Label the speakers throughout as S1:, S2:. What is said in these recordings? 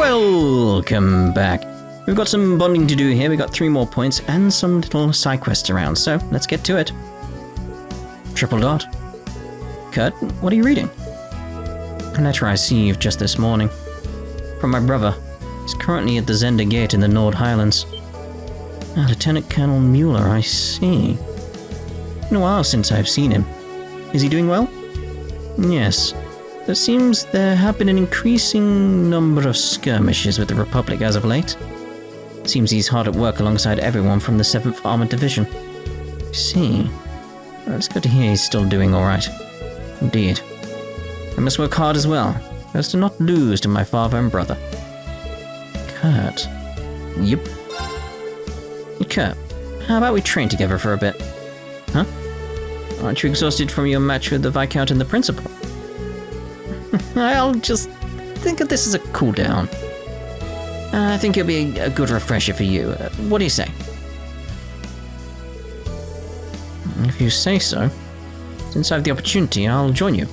S1: Welcome back. We've got some bonding to do here. We've got 3 more points and some little side quests around, so let's get to it. Triple dot. Kurt, what are you reading? A letter I received just this morning. From my brother. He's currently at the Zenda Gate in the Nord Highlands. Lieutenant Colonel Mueller, I see. Been a while since I've seen him. Is he doing well? Yes. It seems there have been an increasing number of skirmishes with the Republic as of late. Seems he's hard at work alongside everyone from the 7th Armored Division. I see. Well, it's good to hear he's still doing alright. Indeed. I must work hard as well, so as to not lose to my father and brother. Kurt. Yep. Kurt, how about we train together for a bit? Huh? Aren't you exhausted from your match with the Viscount and the Principal? I'll just think of this as a cool down. I think it'll be a good refresher for you. What do you say? If you say so. Since I have the opportunity, I'll join you.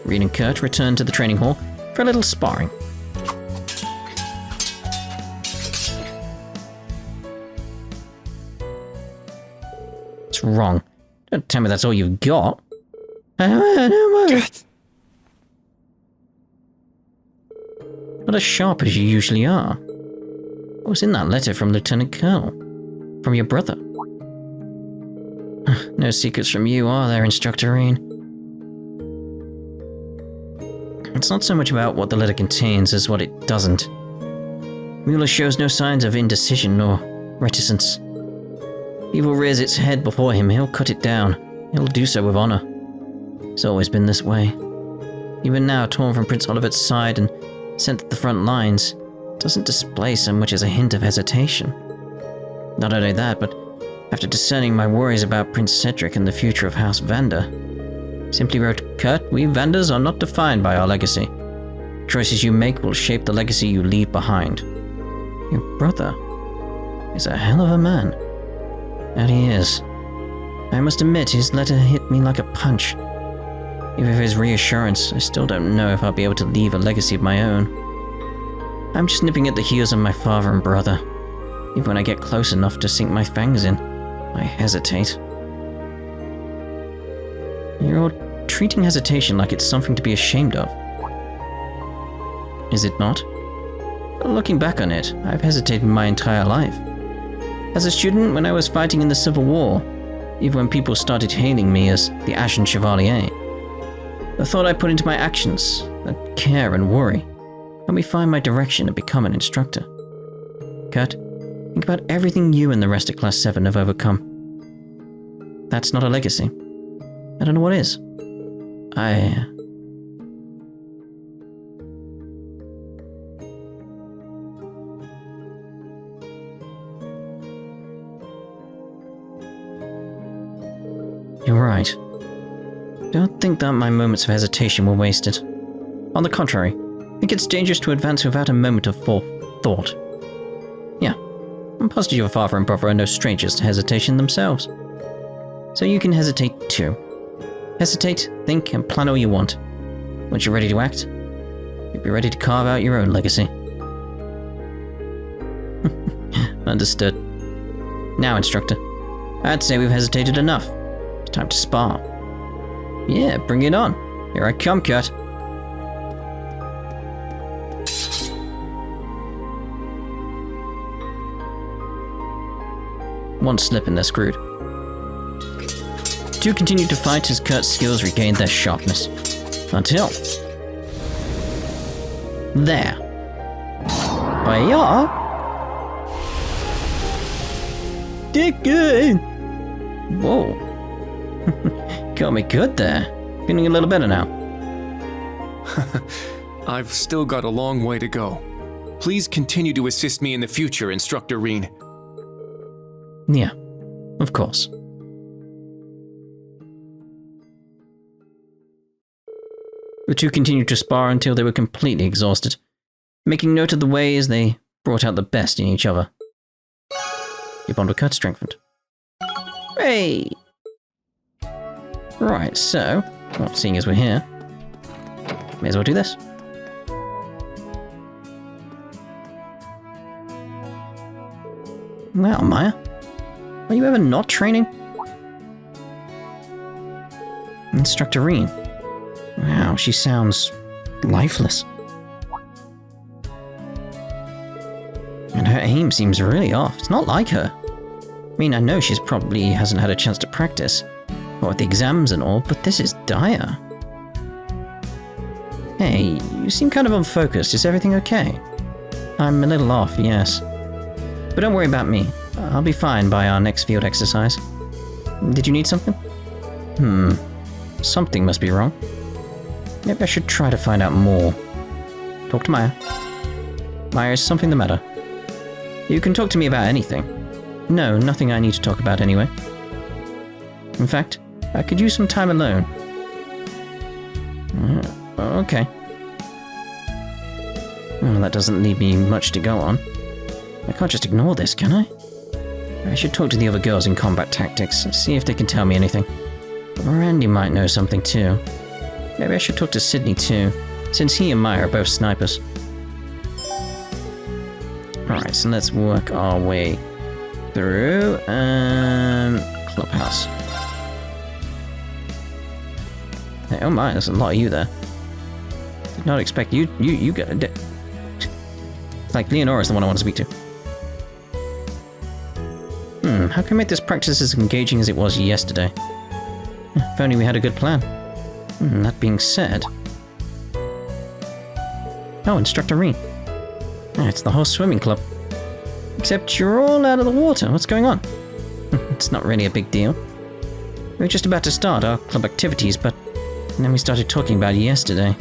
S1: Rean and Kurt return to the training hall for a little sparring. What's wrong? Don't tell me that's all you've got. Not as sharp as you usually are. What was in that letter from Lieutenant Colonel? From your brother? No secrets from you, are there, Instructor Rean? It's not so much about what the letter contains as what it doesn't. Mueller shows no signs of indecision or reticence. Evil rears its head before him, he'll cut it down. He'll do so with honor. It's always been this way. Even now, torn from Prince Oliver's side and sent to the front lines, doesn't display so much as a hint of hesitation. Not only that, but after discerning my worries about Prince Cedric and the future of House Vander, simply wrote, Kurt, we Vanders are not defined by our legacy. Choices you make will shape the legacy you leave behind. Your brother is a hell of a man. That he is. I must admit, his letter hit me like a punch. Even with his reassurance, I still don't know if I'll be able to leave a legacy of my own. I'm just nipping at the heels of my father and brother. Even when I get close enough to sink my fangs in, I hesitate. You're treating hesitation like it's something to be ashamed of. Is it not? Looking back on it, I've hesitated my entire life. As a student, when I was fighting in the Civil War, even when people started hailing me as the Ashen Chevalier, the thought I put into my actions, that care and worry, helped me find my direction and become an instructor. Kurt, think about everything you and the rest of Class 7 have overcome. That's not a legacy. I don't know what is. You're right. Don't think that my moments of hesitation were wasted. On the contrary, I think it's dangerous to advance without a moment of forethought. Yeah, I'm positive your father and brother are no strangers to hesitation themselves. So you can hesitate too. Hesitate, think, and plan all you want. Once you're ready to act, you'll be ready to carve out your own legacy. Understood. Now, Instructor, I'd say we've hesitated enough. It's time to spar. Yeah, bring it on. Here I come, Kurt. One slip and they're screwed. Two continued to fight as Kurt's skills regained their sharpness. Until... there. Hiya! Dickon! Whoa. Got me good there. Feeling a little better now.
S2: I've still got a long way to go. Please continue to assist me in the future, Instructor Rean.
S1: Yeah, of course. The two continued to spar until they were completely exhausted, making note of the ways they brought out the best in each other. Your bond with Kurt strengthened. Hey! Right, so, well, seeing as we're here, may as well do this. Well, Maya, are you ever not training? Instructor Rean. Wow, she sounds lifeless. And her aim seems really off. It's not like her. I mean, I know she's probably hasn't had a chance to practice, or with the exams and all, but this is dire. Hey, you seem kind of unfocused. Is everything okay? I'm a little off, yes. But don't worry about me. I'll be fine by our next field exercise. Did you need something? Something must be wrong. Maybe I should try to find out more. Talk to Maya. Maya, is something the matter? You can talk to me about anything. No, nothing I need to talk about anyway. In fact, I could use some time alone. Okay. Well, that doesn't leave me much to go on. I can't just ignore this, can I? I should talk to the other girls in combat tactics, see if they can tell me anything. Randy might know something too. Maybe I should talk to Sydney too, since he and Maya are both snipers. Alright, so let's work our way through, Clubhouse. Hey, oh my, there's a lot of you there. Did not expect you get a It's like Leonora's the one I want to speak to. How can I make this practice as engaging as it was yesterday? If only we had a good plan. That being said... Oh, Instructor Rean. It's the whole swimming club. Except you're all out of the water. What's going on? It's not really a big deal. We were just about to start our club activities, but then we started talking about yesterday.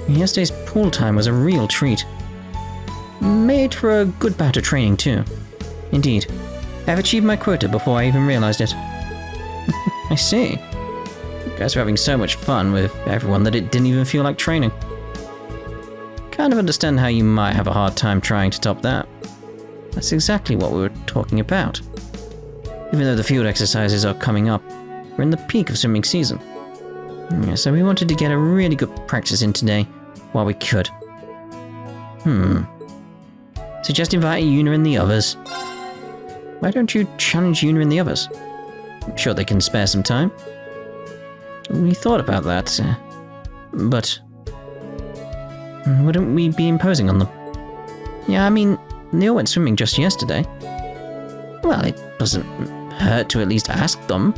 S1: Yesterday's pool time was a real treat. Made for a good bout of training, too. Indeed. I've achieved my quota before I even realized it. I see. You guys were having so much fun with everyone that it didn't even feel like training. Kind of understand how you might have a hard time trying to top that. That's exactly what we were talking about. Even though the field exercises are coming up, we're in the peak of swimming season. Yeah, so we wanted to get a really good practice in today, while we could. Suggest inviting Yuna and the others. Why don't you challenge Yuna and the others? I'm sure they can spare some time. We thought about that, but... wouldn't we be imposing on them? Yeah, I mean, they all went swimming just yesterday. Well, it doesn't hurt to at least ask them.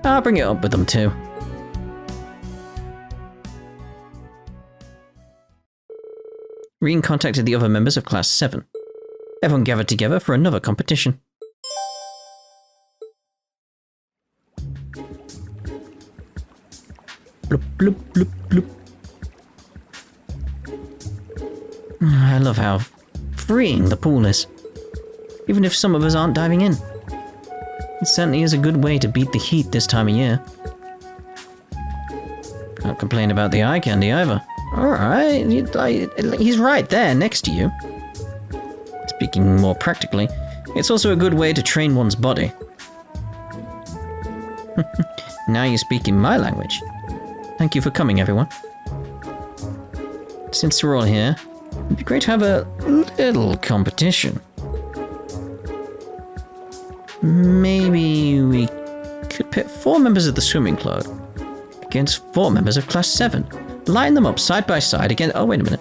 S1: I'll bring it up with them too. Rean contacted the other members of Class 7. Everyone gathered together for another competition. Bloop, bloop, bloop, bloop. I love how freeing the pool is. Even if some of us aren't diving in. It certainly is a good way to beat the heat this time of year. Can't complain about the eye candy either. Alright, he's right there next to you. Speaking more practically, it's also a good way to train one's body. Now you're speaking my language. Thank you for coming, everyone. Since we're all here, it'd be great to have a little competition. Maybe we could pit 4 members of the swimming club against 4 members of Class 7. Line them up side by side against... Oh, wait a minute.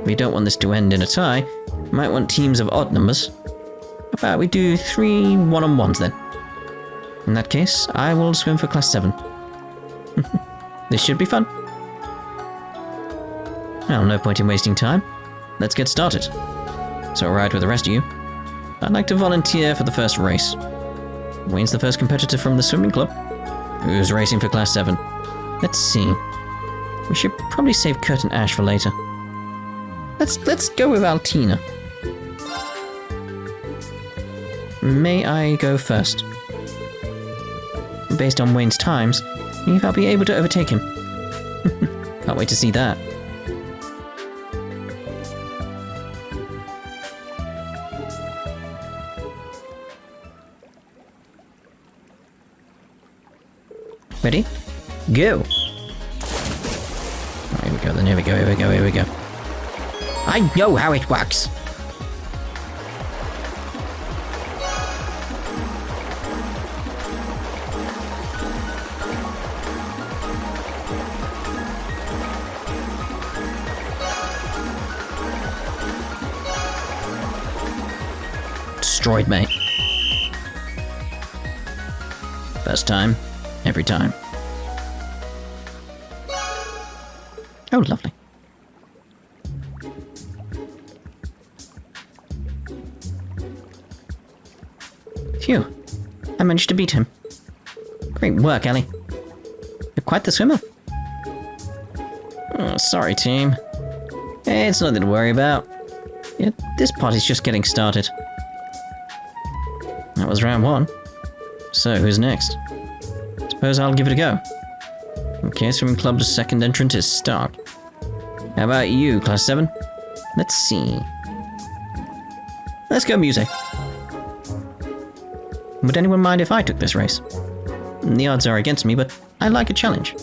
S1: We don't want this to end in a tie. We might want teams of odd numbers. How about we do 3 one-on-ones then? In that case, I will swim for Class 7. This should be fun. Well, no point in wasting time. Let's get started. So alright with the rest of you. I'd like to volunteer for the first race. Wayne's the first competitor from the swimming club. Who's racing for Class 7? Let's see. We should probably save Kurt and Ash for later. Let's go with Altina. May I go first? Based on Wayne's times, I think I'll be able to overtake him. Can't wait to see that. Ready? Go! Oh, here we go then, here we go. I know how it works! destroyed, mate. First time, every time. Oh, lovely. Phew. I managed to beat him. Great work, Ellie. You're quite the swimmer. Oh, sorry, team. It's nothing to worry about. Yeah, this party's just getting started. That was round 1. So, who's next? Suppose I'll give it a go. Okay, swimming club's second entrant is Stark. How about you, Class 7? Let's see. Let's go music. Would anyone mind if I took this race? The odds are against me, but I like a challenge.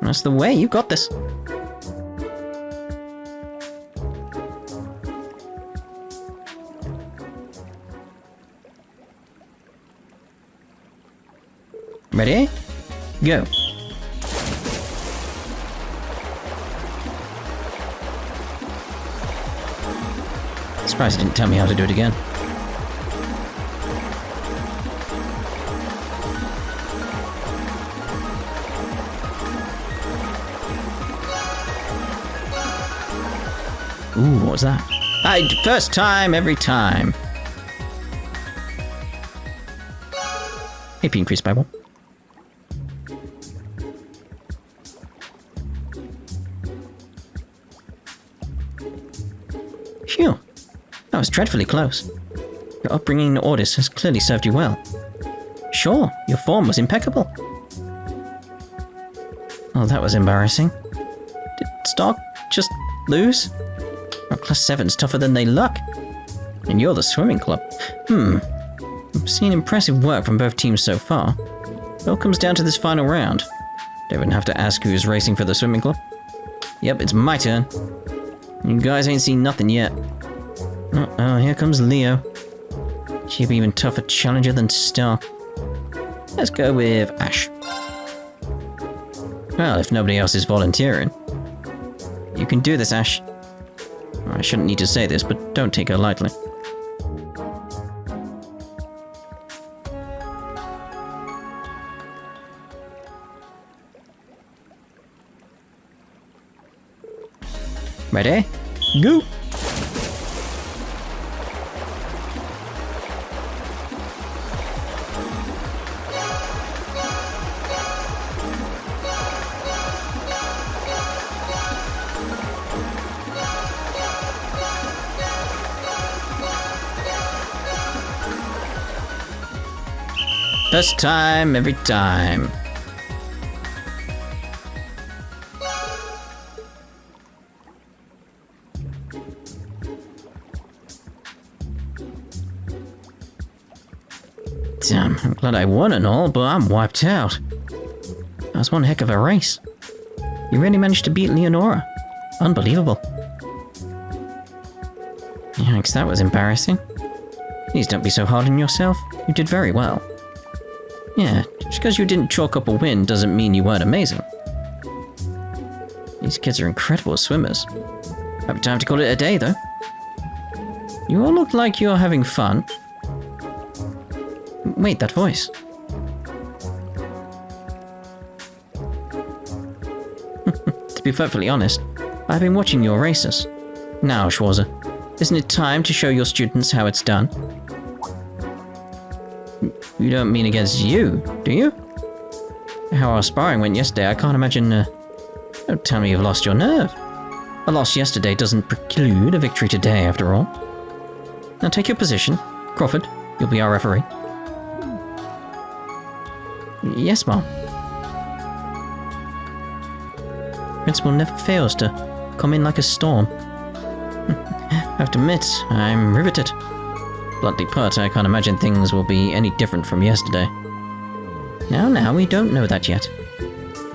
S1: That's the way, you got this. Ready? Go. Surprised it didn't tell me how to do it again. Ooh, what was that? First time, every time. AP increased by 1. Phew. That was dreadfully close. Your upbringing in Ordis has clearly served you well. Sure, your form was impeccable. Oh, that was embarrassing. Did Stark just lose? Our Class 7's tougher than they look. And you're the swimming club. I've seen impressive work from both teams so far. It all comes down to this final round. Don't even have to ask who's racing for the swimming club. Yep, it's my turn. You guys ain't seen nothing yet. Uh-oh, here comes Leo. She'll be even tougher challenger than Stark. Let's go with Ash. Well, if nobody else is volunteering. You can do this, Ash. I shouldn't need to say this, but don't take her lightly. Ready? Go! First time, every time. Damn, I'm glad I won and all, but I'm wiped out. That was one heck of a race. You really managed to beat Leonora. Unbelievable. Yikes, that was embarrassing. Please don't be so hard on yourself. You did very well. Yeah, just because you didn't chalk up a win doesn't mean you weren't amazing. These kids are incredible swimmers. Might be time to call it a day, though. You all look like you're having fun. Wait, that voice. To be perfectly honest, I've been watching your races. Now, Schwarzer, isn't it time to show your students how it's done? You don't mean against you, do you? How our sparring went yesterday, I can't imagine... Don't tell me you've lost your nerve. A loss yesterday doesn't preclude a victory today, after all. Now take your position. Crawford, you'll be our referee. Yes, Mom. Principal never fails to come in like a storm. I have to admit, I'm riveted. Bluntly put, I can't imagine things will be any different from yesterday. Now, we don't know that yet.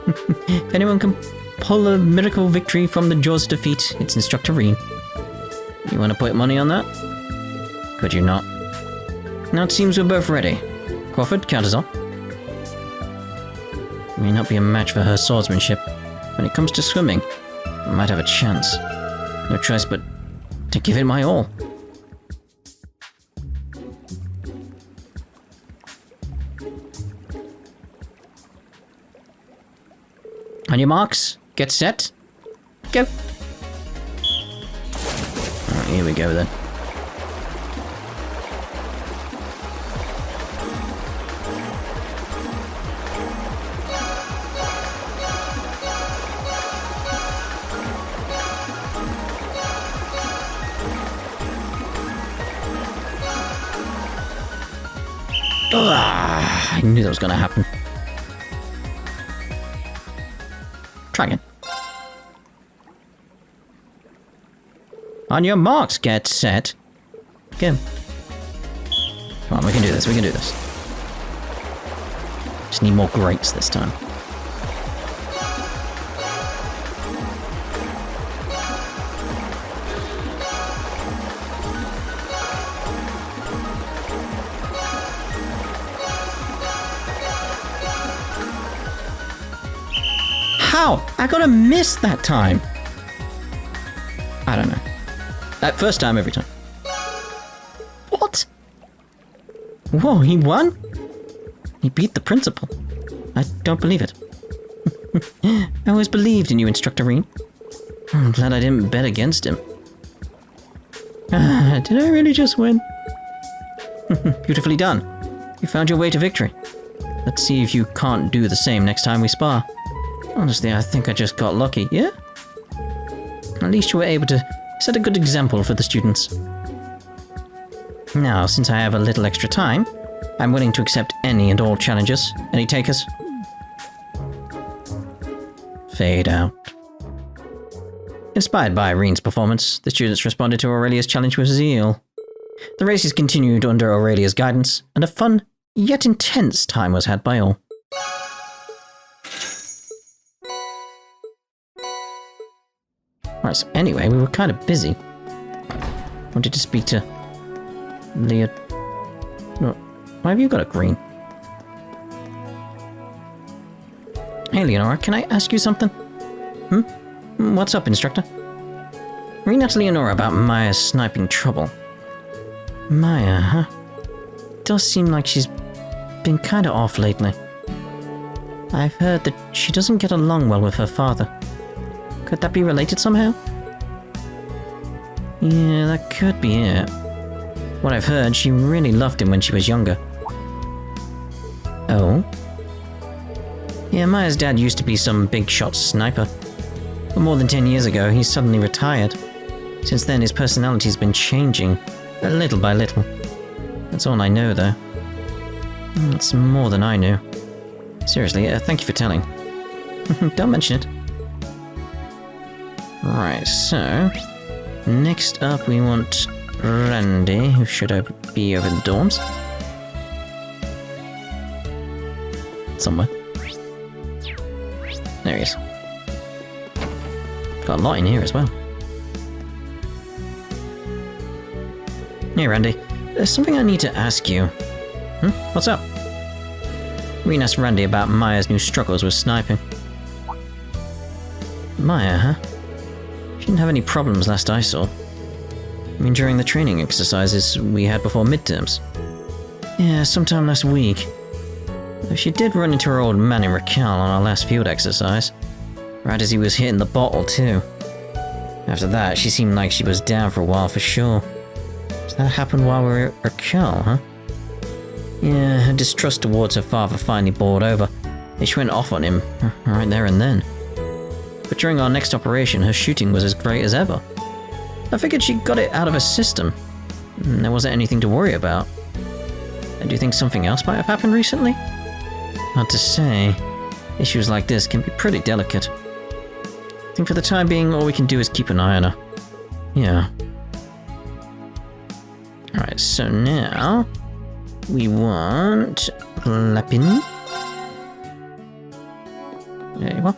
S1: If anyone can pull a miracle victory from the jaws of defeat, it's Instructor Rean. You want to put money on that? Could you not? Now it seems we're both ready. Crawford, count us off. May not be a match for her swordsmanship. When it comes to swimming, I might have a chance. No choice but to give it my all. On your marks, get set, go. Alright, here we go then. I knew that was going to happen. Try again. On your marks, get set, go. Come on, we can do this, we can do this. Just need more grates this time. How? I got a miss that time. I don't know. That first time, every time. What? Whoa, he won? He beat the principal. I don't believe it. I always believed in you, Instructor Rean. I'm glad I didn't bet against him. Did I really just win? Beautifully done. You found your way to victory. Let's see if you can't do the same next time we spar. Honestly, I think I just got lucky, yeah? At least you were able to set a good example for the students. Now, since I have a little extra time, I'm willing to accept any and all challenges. Any takers? Fade out. Inspired by Rean's performance, the students responded to Aurelia's challenge with zeal. The races continued under Aurelia's guidance, and a fun, yet intense time was had by all. Right, so anyway, we were kind of busy. Wanted to speak to Leah. No, why have you got a green? Hey, Leonora, can I ask you something? What's up, Instructor? Rean asked Leonora about Maya's sniping trouble. Maya, huh? Does seem like she's been kind of off lately. I've heard that she doesn't get along well with her father. Could that be related somehow? Yeah, that could be it. What I've heard, she really loved him when she was younger. Oh? Yeah, Maya's dad used to be some big shot sniper. But more than 10 years ago, he suddenly retired. Since then, his personality's been changing, little by little. That's all I know, though. It's more than I knew. Seriously, thank you for telling. Don't mention it. Right, so next up we want Randy, who should be over in the dorms. Somewhere. There he is. Got a lot in here as well. Hey Randy, there's something I need to ask you. What's up? Rean asked Randy about Maya's new struggles with sniping. Maya, huh? She didn't have any problems last I saw. I mean, during the training exercises we had before midterms. Yeah, sometime last week. She did run into her old man in Raquel on our last field exercise. Right as he was hitting the bottle, too. After that, she seemed like she was down for a while for sure. So that happened while we were at Raquel, huh? Yeah, her distrust towards her father finally boiled over. She went off on him, right there and then. But during our next operation, her shooting was as great as ever. I figured she got it out of her system. There wasn't anything to worry about. And do you think something else might have happened recently? Hard to say. Issues like this can be pretty delicate. I think for the time being, all we can do is keep an eye on her. Yeah. Alright, so now we want Lepin. There you are.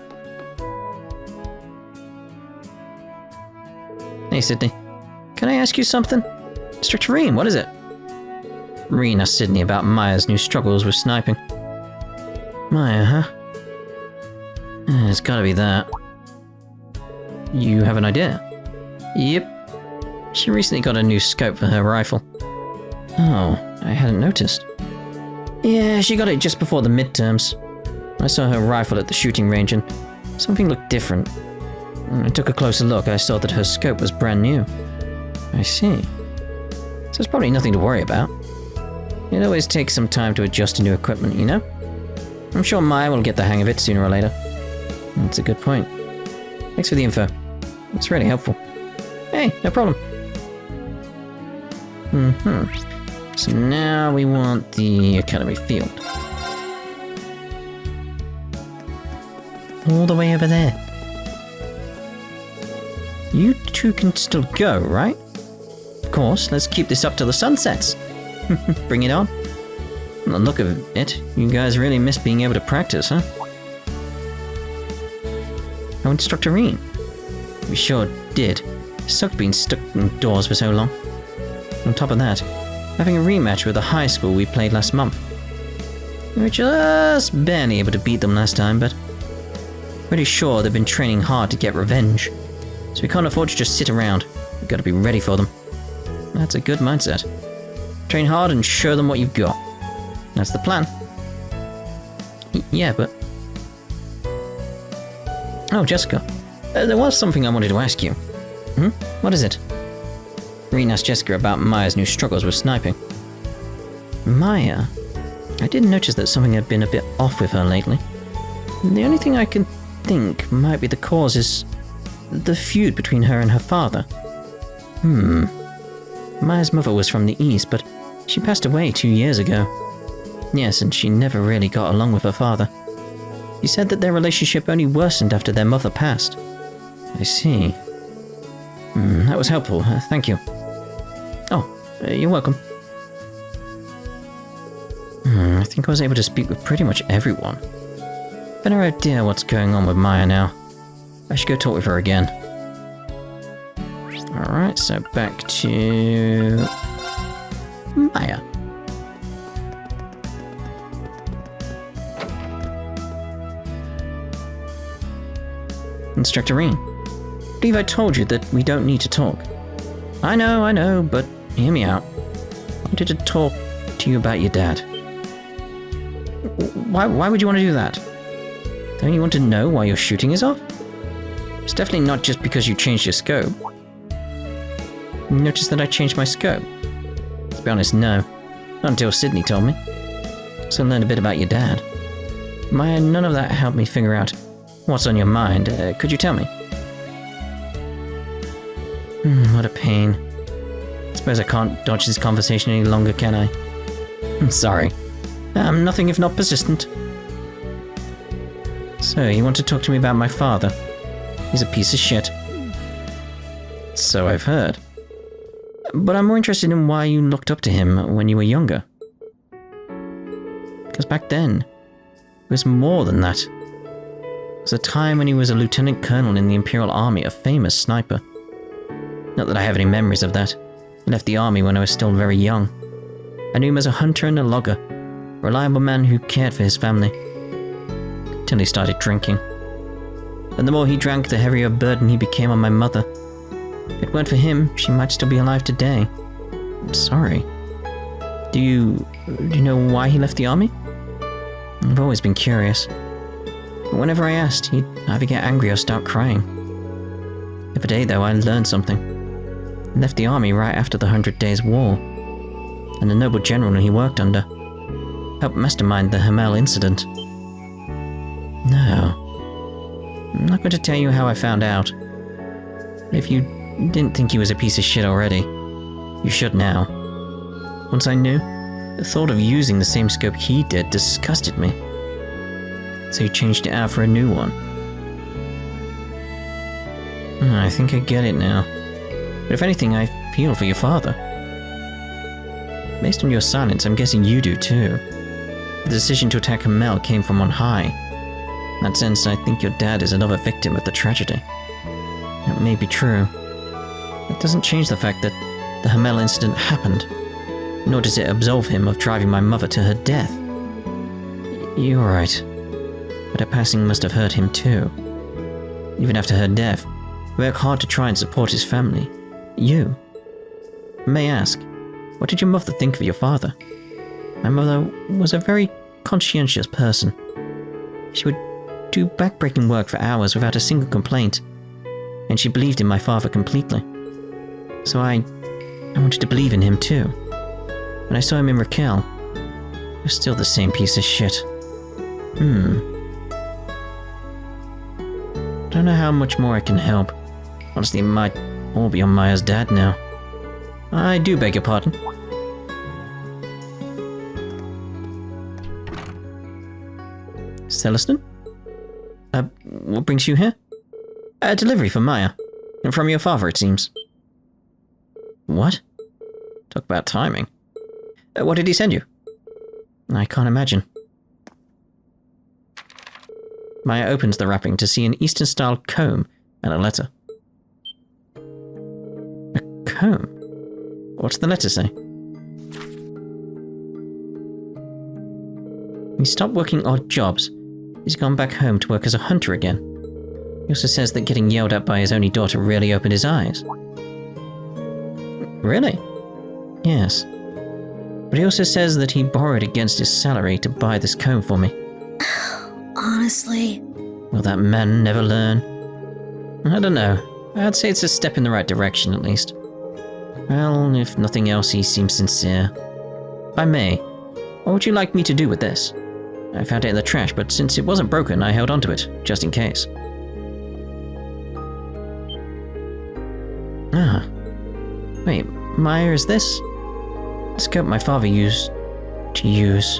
S1: Hey, Sydney. Can I ask you something? Instructor Rean, what is it? Rean asked Sydney about Maya's new struggles with sniping. Maya, huh? It's gotta be that. You have an idea? Yep. She recently got a new scope for her rifle. Oh, I hadn't noticed. Yeah, she got it just before the midterms. I saw her rifle at the shooting range and Something looked different. When I took a closer look, I saw that her scope was brand new. I see. So it's probably nothing to worry about. It always takes some time to adjust to new equipment, you know? I'm sure Maya will get the hang of it sooner or later. That's a good point. Thanks for the info. It's really helpful. Hey, no problem. So now we want the Academy field. All the way over there. You two can still go, right? Of course, let's keep this up till the sun sets. Bring it on. From the look of it, you guys really miss being able to practice, huh? Oh, Instructor Rean. We sure did. Sucked being stuck indoors for so long. On top of that, having a rematch with the high school we played last month. We were just barely able to beat them last time, but pretty sure they've been training hard to get revenge. So we can't afford to just sit around. We've got to be ready for them. That's a good mindset. Train hard and show them what you've got. That's the plan. Yeah, but... Oh, Jessica. There was something I wanted to ask you. What is it? Rean asked Jessica about Maya's new struggles with sniping. Maya? I did notice that something had been a bit off with her lately. The only thing I can think might be the cause is the feud between her and her father. Maya's mother was from the East, but she passed away 2 years ago. Yes, and she never really got along with her father. He said that their relationship only worsened after their mother passed. I see. That was helpful, thank you. Oh, you're welcome. I think I was able to speak with pretty much everyone. Better idea what's going on with Maya now. I should go talk with her again. Alright, so back to... Maya. Instructor Rean. I believe I told you that we don't need to talk. I know, but hear me out. I wanted to talk to you about your dad. Why would you want to do that? Don't you want to know why your shooting is off? It's definitely not just because you changed your scope. You noticed that I changed my scope? To be honest, no. Not until Sydney told me. So I learned a bit about your dad. Maya, none of that helped me figure out what's on your mind. Could you tell me? What a pain. Suppose I can't dodge this conversation any longer, can I? I'm sorry. I'm nothing if not persistent. So, you want to talk to me about my father? He's a piece of shit. So I've heard. But I'm more interested in why you looked up to him when you were younger. Because back then, it was more than that. It was a time when he was a lieutenant colonel in the Imperial Army, a famous sniper. Not that I have any memories of that. He left the army when I was still very young. I knew him as a hunter and a logger, a reliable man who cared for his family. Till he started drinking. And the more he drank, the heavier a burden he became on my mother. If it weren't for him, she might still be alive today. I'm sorry. Do you know why he left the army? I've always been curious. But whenever I asked, he'd either get angry or start crying. The other day, though, I learned something. He left the army right after the 100 Days War. And the noble general he worked under helped mastermind the Hamel incident. No. I'm not going to tell you how I found out. If you didn't think he was a piece of shit already, you should now. Once I knew, the thought of using the same scope he did disgusted me. So he changed it out for a new one. I think I get it now. But if anything, I feel for your father. Based on your silence, I'm guessing you do too. The decision to attack Hamel came from on high. In that sense, I think your dad is another victim of the tragedy. It may be true. It doesn't change the fact that the Hamel incident happened, nor does it absolve him of driving my mother to her death. You're right. But her passing must have hurt him too. Even after her death, he worked hard to try and support his family. You. I may ask, what did your mother think of your father? My mother was a very conscientious person. She would do backbreaking work for hours without a single complaint, and she believed in my father completely. So I wanted to believe in him too. When I saw him in Raquel, he was still the same piece of shit. Don't know how much more I can help. Honestly, it might all be on Maya's dad now. I do beg your pardon. Celestin? What brings you here? A delivery from Maya. And from your father, it seems. What? Talk about timing. What did he send you? I can't imagine. Maya opens the wrapping to see an Eastern-style comb and a letter. A comb? What's the letter say? He stopped working odd jobs. He's gone back home to work as a hunter again. He also says that getting yelled at by his only daughter really opened his eyes. Really? Yes. But he also says that he borrowed against his salary to buy this comb for me.
S3: Honestly.
S1: Will that man never learn? I don't know. I'd say it's a step in the right direction, at least. Well, if nothing else, he seems sincere. If I may, what would you like me to do with this? I found it in the trash, but since it wasn't broken, I held onto it, just in case. Ah. Wait, Maya, is this? The scope my father used to use.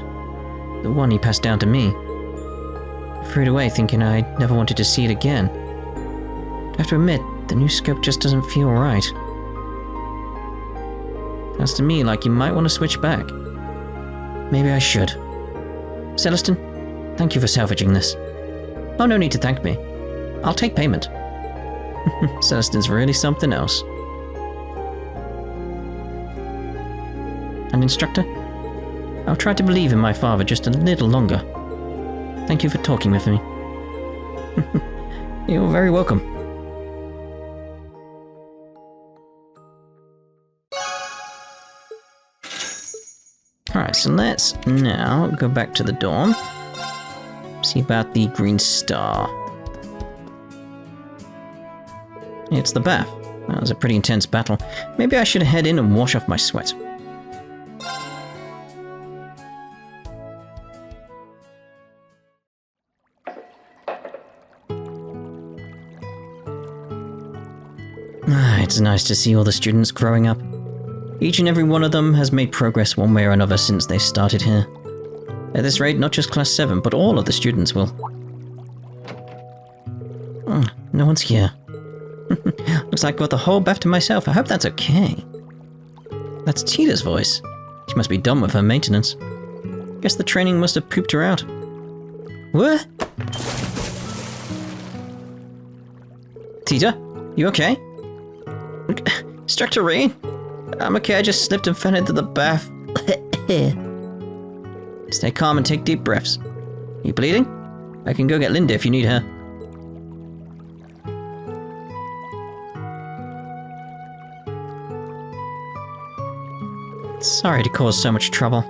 S1: The one he passed down to me. I threw it away thinking I never wanted to see it again. I have to admit, the new scope just doesn't feel right. Sounds to me like you might want to switch back. Maybe I should. Celestin, thank you for salvaging this. Oh, no need to thank me. I'll take payment. Celestin's really something else. And instructor, I'll try to believe in my father just a little longer. Thank you for talking with me. You're very welcome. Alright, so let's now go back to the dorm. See about the green star. It's the bath. That was a pretty intense battle. Maybe I should head in and wash off my sweat. It's nice to see all the students growing up. Each and every one of them has made progress one way or another since they started here. At this rate, not just Class 7, but all of the students will. Oh, no one's here. Looks like I've got the whole bath to myself. I hope that's okay. That's Tita's voice. She must be done with her maintenance. Guess the training must have pooped her out. What? Tita, you okay? Instructor Rean? I'm okay, I just slipped and fell into the bath. Stay calm and take deep breaths. You bleeding? I can go get Linda if you need her. Sorry to cause so much trouble.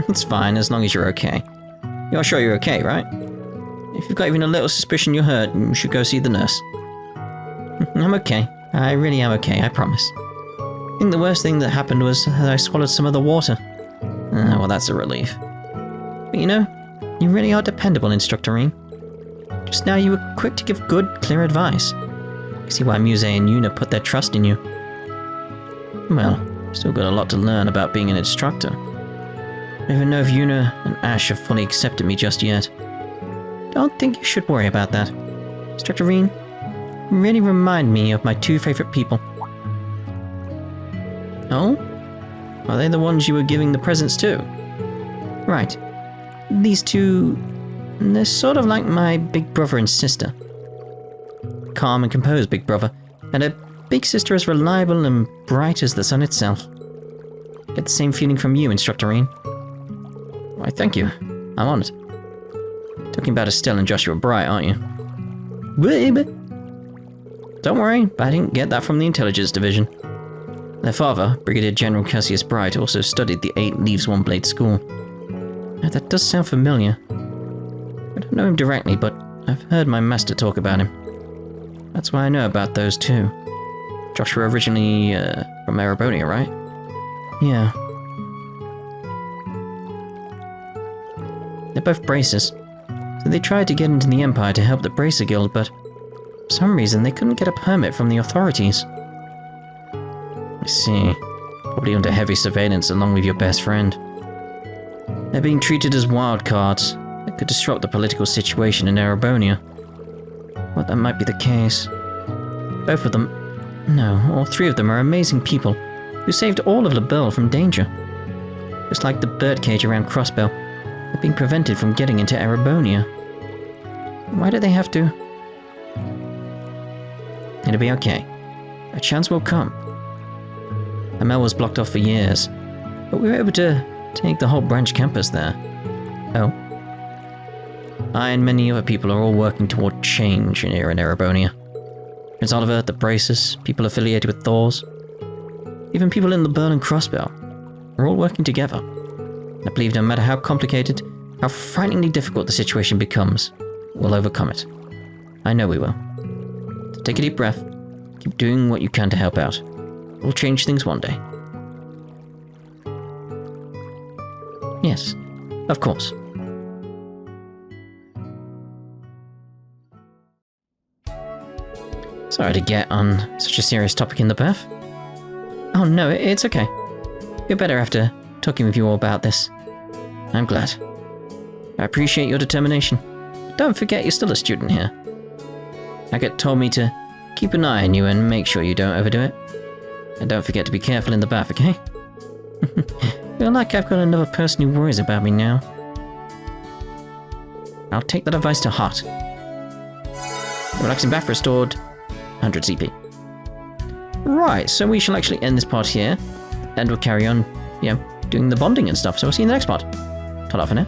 S1: It's fine, as long as you're okay. You're sure you're okay, right? If you've got even a little suspicion you're hurt, you should go see the nurse. I'm okay. I really am okay, I promise. I think the worst thing that happened was that I swallowed some of the water. Well, that's a relief. But you know, you really are dependable, Instructor Rean. Just now you were quick to give good, clear advice. I see why Muse and Yuna put their trust in you. Well, still got a lot to learn about being an instructor. I don't even know if Yuna and Ash have fully accepted me just yet. Don't think you should worry about that. Instructor Rean, you really remind me of my two favorite people. Oh? Are they the ones you were giving the presents to? Right. These two... they're sort of like my big brother and sister. Calm and composed big brother, and a big sister as reliable and bright as the sun itself. Get the same feeling from you, Instructor Rean. Why, thank you. I'm honored. Talking about Estelle and Joshua Bright, aren't you? Babe! Don't worry, I didn't get that from the Intelligence Division. Their father, Brigadier General Cassius Bright, also studied the 8 Leaves One Blade School. Now, that does sound familiar. I don't know him directly, but I've heard my master talk about him. That's why I know about those two. Joshua originally from Erebonia, right? Yeah. They're both bracers. So they tried to get into the Empire to help the Bracer Guild, but for some reason they couldn't get a permit from the authorities. I see. Probably under heavy surveillance along with your best friend. They're being treated as wild cards that could disrupt the political situation in Erebonia. Well, that might be the case. Both of them, no, all three of them are amazing people who saved all of LaBelle from danger. Just like the birdcage around Crossbell, they're being prevented from getting into Erebonia. Why do they have to? It'll be okay. A chance will come. Amel was blocked off for years, but we were able to take the whole branch campus there. Oh. I and many other people are all working toward change here in Erebonia. Prince Oliver, the Bracers, people affiliated with Thors, even people in the and Crossbell, are all working together. I believe no matter how complicated, how frighteningly difficult the situation becomes, we'll overcome it. I know we will. So take a deep breath. Keep doing what you can to help out. We'll change things one day. Yes, of course. Sorry to get on such a serious topic in the bath. Oh no, it's okay. You're better after talking with you all about this. I'm glad. I appreciate your determination. But don't forget you're still a student here. Agatha told me to keep an eye on you and make sure you don't overdo it. And don't forget to be careful in the bath, okay? Feel like I've got another person who worries about me now. I'll take that advice to heart. Relaxing bath restored 100 CP. Right, so we shall actually end this part here. And we'll carry on, doing the bonding and stuff. So we'll see you in the next part. Ta-da for now.